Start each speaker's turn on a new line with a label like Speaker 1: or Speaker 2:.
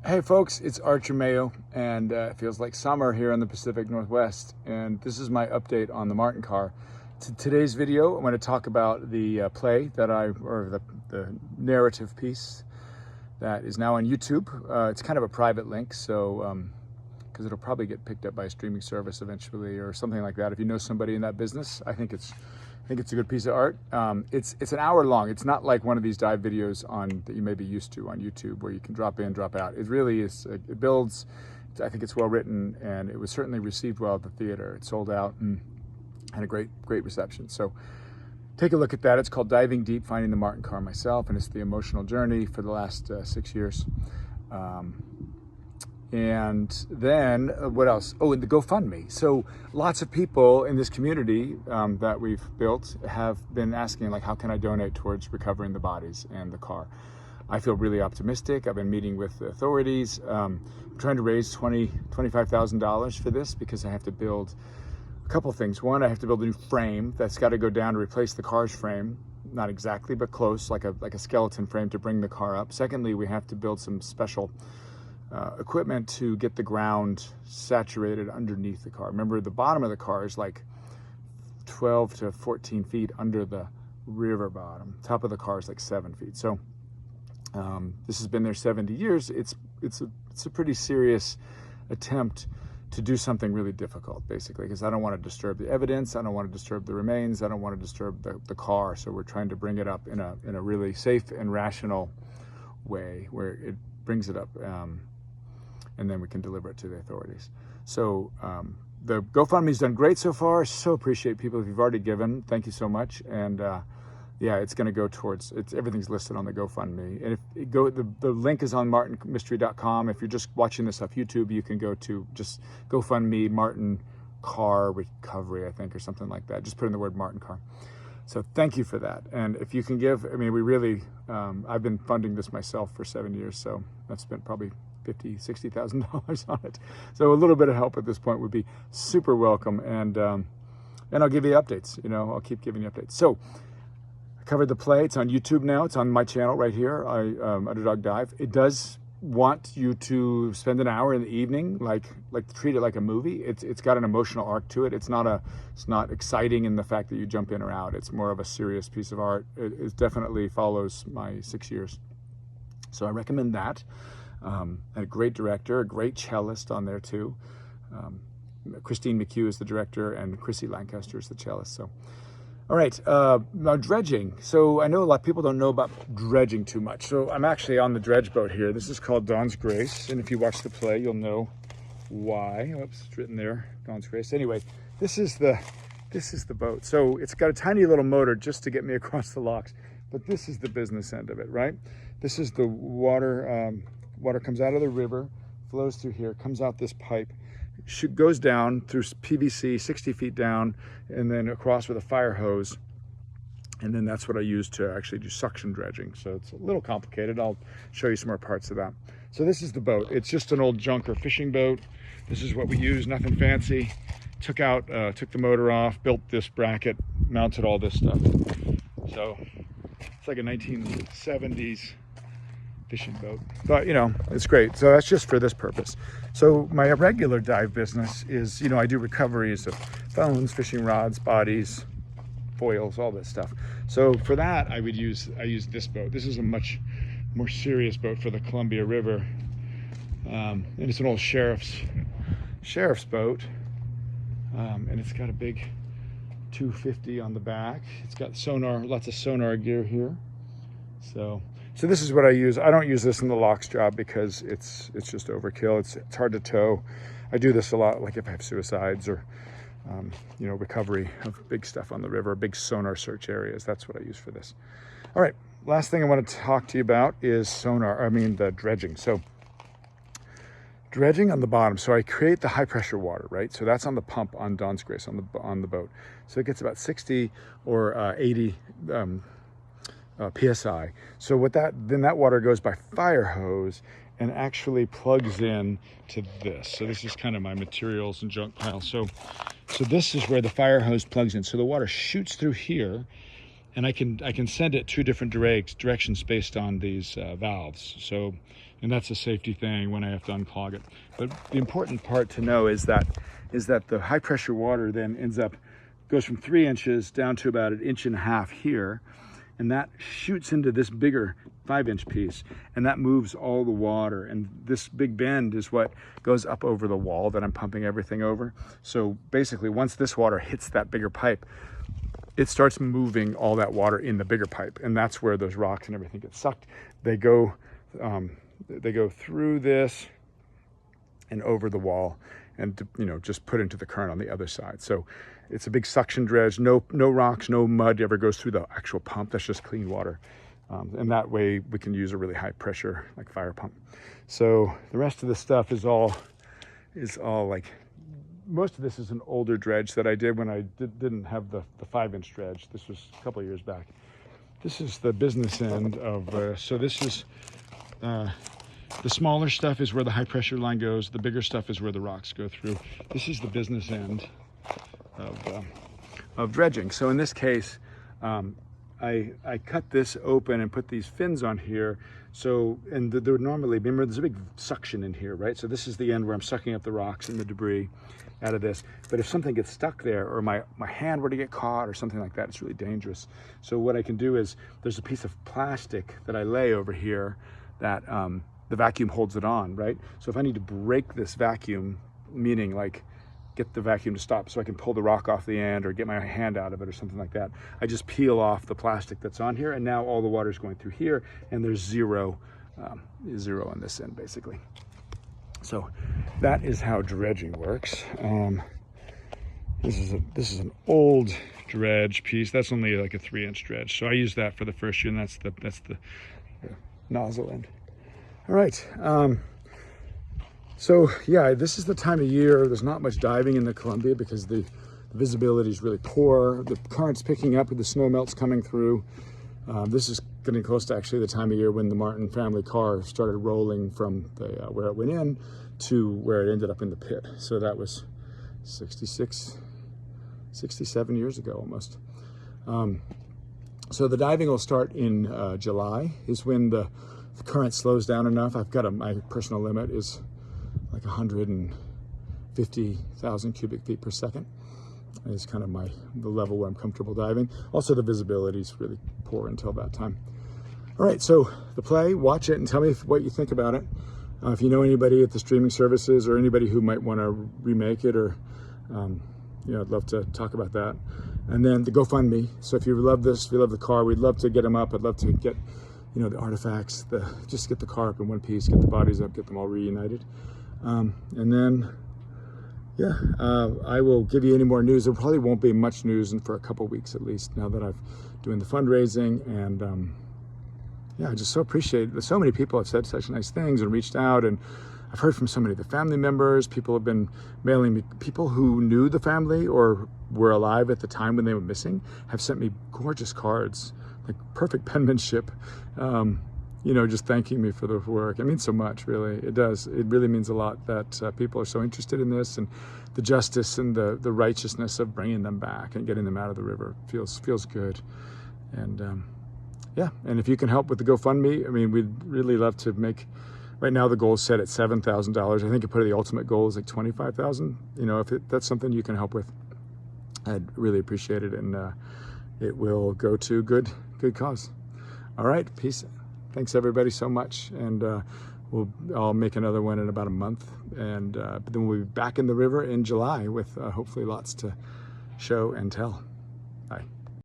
Speaker 1: Hey folks, it's Archer Mayo, and it feels like summer here in the Pacific Northwest, and this is my update on the Martin car. Today's video, I'm going to talk about the play that the narrative piece that is now on YouTube. It's kind of a private link, so because it'll probably get picked up by a streaming service eventually or something like that. If you know somebody in that business, I think it's a good piece of art. It's an hour long. It's not like one of these dive videos that you may be used to on YouTube where you can drop in, drop out. It really is, it builds, I think it's well written, and it was certainly received well at the theater. It sold out and had a great reception. So take a look at that. It's called Diving Deep, Finding the Martin Car Myself, and it's the emotional journey for the last 6 years. And then what else? Oh, and the GoFundMe. So lots of people in this community that we've built have been asking, like, how can I donate towards recovering the bodies and the car? I feel really optimistic. I've been meeting with the authorities. I'm trying to raise $25,000 for this because I have to build a couple things. One, I have to build a new frame that's got to go down to replace the car's frame. Not exactly, but close, like a skeleton frame to bring the car up. Secondly, we have to build some special equipment to get the ground saturated underneath the car. Remember, the bottom of the car is like 12 to 14 feet under the river bottom. Top of the car is like 7 feet. So this has been there 70 years. It's a pretty serious attempt to do something really difficult, basically, because I don't want to disturb the evidence. I don't want to disturb the remains. I don't want to disturb the car. So we're trying to bring it up in a really safe and rational way where it brings it up. And then we can deliver it to the authorities. So the GoFundMe's done great so far. So appreciate people if you've already given. Thank you so much. And yeah, it's going to go towards, everything's listed on the GoFundMe. And if the link is on martinmystery.com. If you're just watching this off YouTube, you can go to just GoFundMe Martin Car Recovery, I think, or something like that. Just put in the word Martin Car. So thank you for that. And if you can give, I mean, we really, I've been funding this myself for 7 years, so I've spent probably $50,000, $60,000 on it. So a little bit of help at this point would be super welcome. And I'll give you updates, I'll keep giving you updates. So I covered the play. It's on YouTube now. It's on my channel right here, Underdog Dive. It does want you to spend an hour in the evening, like treat it like a movie. It's got an emotional arc to it. It's not exciting in the fact that you jump in or out. It's more of a serious piece of art. It definitely follows my 6 years. So I recommend that. And a great director, a great cellist on there too. Christine McHugh is the director, and Chrissy Lancaster is the cellist. So, all right, now dredging. So I know a lot of people don't know about dredging too much. So I'm actually on the dredge boat here. This is called Dawn's Grace, and if you watch the play, you'll know why. Oops, it's written there, Dawn's Grace. Anyway, this is the boat. So it's got a tiny little motor just to get me across the locks, but this is the business end of it, right? This is the water. Water comes out of the river, flows through here, comes out this pipe, goes down through PVC 60 feet down, and then across with a fire hose. And then that's what I use to actually do suction dredging. So it's a little complicated. I'll show you some more parts of that. So this is the boat. It's just an old junker fishing boat. This is what we use, nothing fancy. Took the motor off, built this bracket, mounted all this stuff. So it's like a 1970s fishing boat, but it's great. So that's just for this purpose. So my regular dive business is, I do recoveries of phones, fishing rods, bodies, foils, all this stuff. So for that, I use this boat. This is a much more serious boat for the Columbia River, and it's an old sheriff's boat, and it's got a big 250 on the back. It's got sonar, lots of sonar gear here. So this is what I use. I don't use this in the locks job because it's just overkill. It's hard to tow. I do this a lot, like if I have suicides or recovery of big stuff on the river, big sonar search areas. That's what I use for this. All right, last thing I want to talk to you about is the dredging. So dredging on the bottom. So I create the high pressure water, right? So that's on the pump on Dawn's Grace on the boat. So it gets about 60 or 80 PSI. So then that water goes by fire hose and actually plugs in to this. So this is kind of my materials and junk pile. So this is where the fire hose plugs in. So the water shoots through here and I can send it two different directions based on these valves. So, and that's a safety thing when I have to unclog it. But the important part to know is that the high pressure water then goes from 3 inches down to about 1.5 inches here, and that shoots into this bigger 5-inch piece, and that moves all the water. And this big bend is what goes up over the wall that I'm pumping everything over. So basically, once this water hits that bigger pipe, it starts moving all that water in the bigger pipe, and that's where those rocks and everything get sucked. They go through this and over the wall, and just put into the current on the other side. So it's a big suction dredge. No rocks, no mud ever goes through the actual pump. That's just clean water, and that way we can use a really high pressure like fire pump. So the rest of the stuff is all like, most of this is an older dredge that I did when I didn't have the 5-inch dredge. This was a couple of years back. This is the business end of, so this is, the smaller stuff is where the high pressure line goes. The bigger stuff is where the rocks go through. This is the business end of dredging. So in this case, I cut this open and put these fins on here. So, and there would normally, remember there's a big suction in here, right? So this is the end where I'm sucking up the rocks and the debris out of this. But if something gets stuck there, or my hand were to get caught or something like that, it's really dangerous. So what I can do is, there's a piece of plastic that I lay over here that the vacuum holds it on, right? So if I need to break this vacuum, meaning like get the vacuum to stop so I can pull the rock off the end or get my hand out of it or something like that, I just peel off the plastic that's on here, and now all the water is going through here, and there's zero on this end basically. So that is how dredging works. This is an old dredge piece. That's only like a 3-inch dredge, so I use that for the first year, and that's the nozzle end. All right. So yeah, this is the time of year. There's not much diving in the Columbia because the visibility is really poor. The current's picking up with the snow melts coming through. This is getting close to actually the time of year when the Martin family car started rolling from where it went in to where it ended up in the pit. So that was 67 years ago almost. So the diving will start in July, is when the current slows down enough. I've got my personal limit is like 150,000 cubic feet per second. It's kind of the level where I'm comfortable diving. Also, the visibility is really poor until that time. All right, so the play, watch it and tell me what you think about it. If you know anybody at the streaming services or anybody who might want to remake it, or I'd love to talk about that. And then the GoFundMe. So if you love this, if you love the car, we'd love to get them up. I'd love to get the artifacts, just get the car up in one piece, get the bodies up, get them all reunited. And then, yeah, I will give you any more news. There probably won't be much news for a couple weeks at least, now that I've doing the fundraising. And yeah, I just so appreciate it. So many people have said such nice things and reached out, and I've heard from so many of the family members. People have been mailing me, people who knew the family or were alive at the time when they were missing have sent me gorgeous cards, like perfect penmanship, just thanking me for the work. It means so much, really. It does. It really means a lot that people are so interested in this, and the justice and the righteousness of bringing them back and getting them out of the river feels good. And yeah, and if you can help with the GoFundMe, I mean, we'd really love to make. Right now, the goal is set at $7,000. I think the ultimate goal is like $25,000. If that's something you can help with, I'd really appreciate it, and it will go to good cause. All right, peace. Thanks everybody so much, and I'll make another one in about a month, and but then we'll be back in the river in July with hopefully lots to show and tell. Bye.